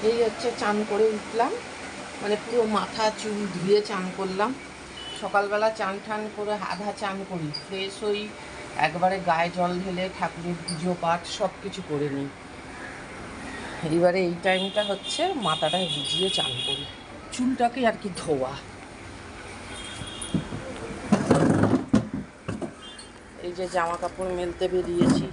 এই হচ্ছে চান করে উঠলাম, মানে পুরো মাথা চুল ধুয়ে চান করলাম। সকালবেলা চান টান করে আধা চান করি, ফ্রেশ হই, একবারে গায়ে জল ঢেলে ঠাকুরের পুজো পাঠ সব কিছু করে নিই। এবারে এই টাইমটা হচ্ছে মাথাটা ভিজিয়ে চান করি, চুলটাকে আর কি ধোয়া। এই যে জামা কাপড় মেলতে বেরিয়েছি।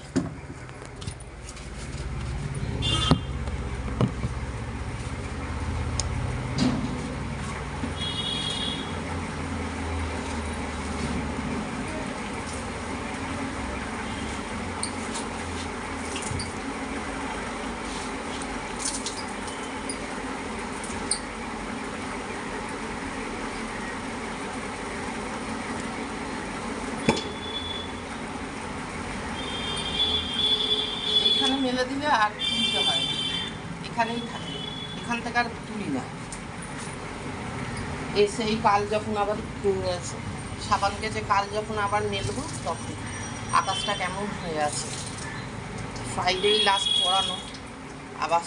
এখানে মেলে দিলে আর তুলতে হয় না, এখানেই থাকে, এখান থেকে আর তুলি না। এসেই কাল যখন আবার সাবান কেচে কাল যখন আবার মেলবো তখন আকাশটা কেমন হয়ে আছে। ফ্রাইডেই লাস্ট পড়ানো, আবার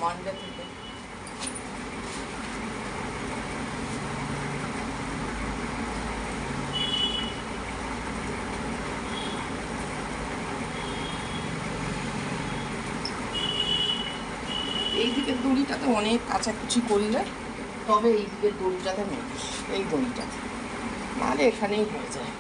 মানডে থেকে। এই দিকের দড়িটাতে অনেক কাচাকুচি করলে তবে এই দিকের দড়িটাতে নেই, এই দড়িটাতে, নাহলে এখানেই হয়ে যায়।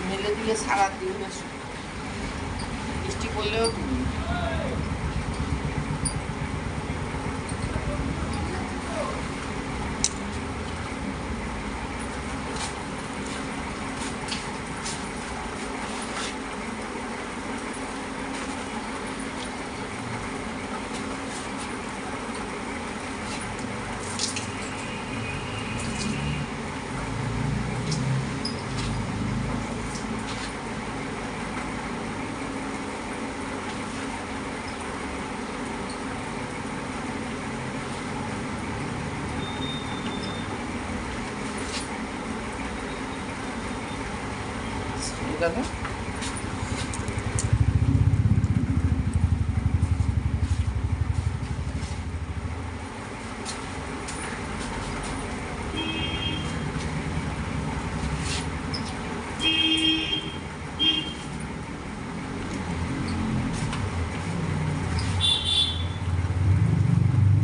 মেলে দিয়ে সারাদিন বৃষ্টি পড়লেও তুলি। গেল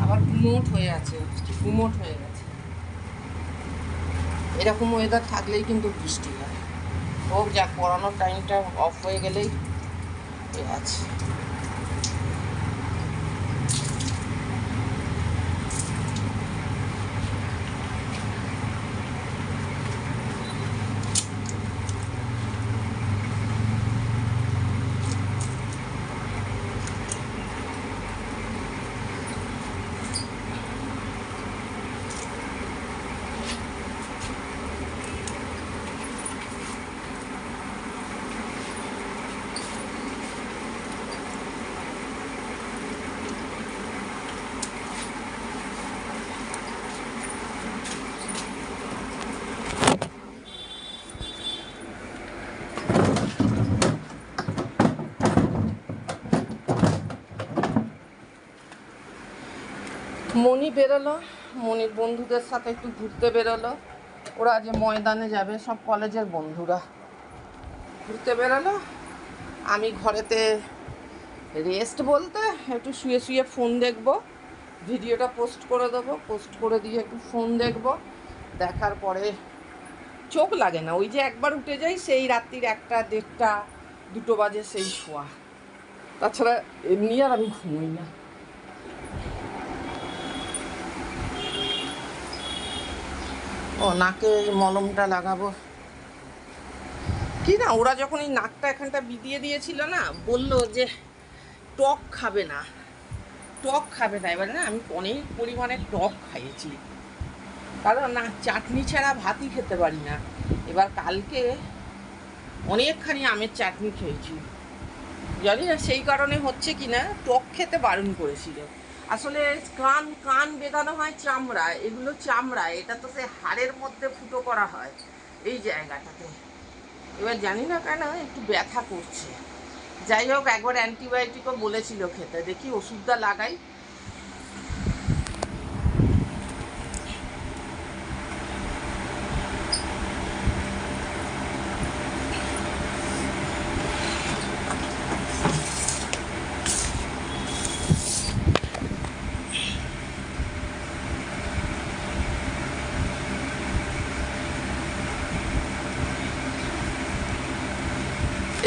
আবার গুমোট হয়ে আছে, গুমোট হয়ে গেছে। এরকম ওয়েদার থাকলেই কিন্তু বৃষ্টি হয়। হোক যাক, পড়ানোর টাইমটা অফ হয়ে গেলেই আছে। মণি বেরোলো, মণির বন্ধুদের সাথে একটু ঘুরতে বেরোলো। ওরা যে ময়দানে যাবে, সব কলেজের বন্ধুরা ঘুরতে বেরোলো। আমি ঘরেতে রেস্ট বলতে একটু শুয়ে শুয়ে ফোন দেখবো, ভিডিওটা পোস্ট করে দেবো, পোস্ট করে দিয়ে একটু ফোন দেখবো। দেখার পরে চোখ লাগে না, ওই যে একবার উঠে যাই সেই রাত্রির 1টা 1:30 2টো বাজে সেই শোয়া। তাছাড়া এমনি আর আমি ঘুমোই না। ও নাকে মলমটা লাগাবো কি না, ওরা যখন এই নাকটা এখানটা বিদিয়ে দিয়েছিল না, বললো যে টক খাবে না, টক খাবে না। এবার না আমি অনেক পরিমাণে টক খাইয়েছি, কারণ না চাটনি ছাড়া ভাতই খেতে পারি না। এবার কালকে অনেকখানি আমের চাটনি খেয়েছি, জানি না সেই কারণে হচ্ছে কি না, টক খেতে বারণ করেছিল। আসলে কান কান বেঁধানো হয় চামড়া, এগুলো চামড়া, এটা তো সে হাড়ের মধ্যে ফুটো করা হয় এই জায়গাটাতে। এবার জানি না কেন একটু ব্যথা করছে। যাই হোক, একবার অ্যান্টিবায়োটিকও বলেছিল খেতে, দেখি ওষুধটা লাগাই।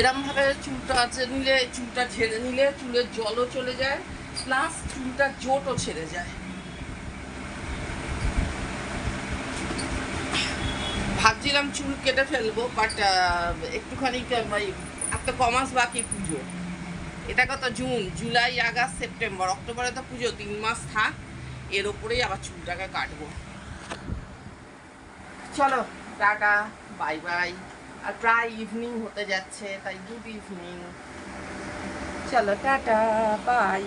এরমভাবে চুলটা নিলে, চুলটা ঝেড়ে নিলে চুলের জলও চলে যায়, প্লাস চুলটা জোটও ছেড়ে যায়। ভাবছিলাম চুল কেটে ফেলবো, বাট একটুখানি একটা কমাস বাকি পুজো। এটা কত জুন, জুলাই, আগস্ট, সেপ্টেম্বর, অক্টোবরে তো পুজো, 3 মাস থাক, এর ওপরেই আবার চুলটাকে কাটবো। চলো টাটা, বাই বাই। আর প্রায় ইভিনিং হতে যাচ্ছে, তাই গুড ইভিনিং। চলো টাটা, বাই।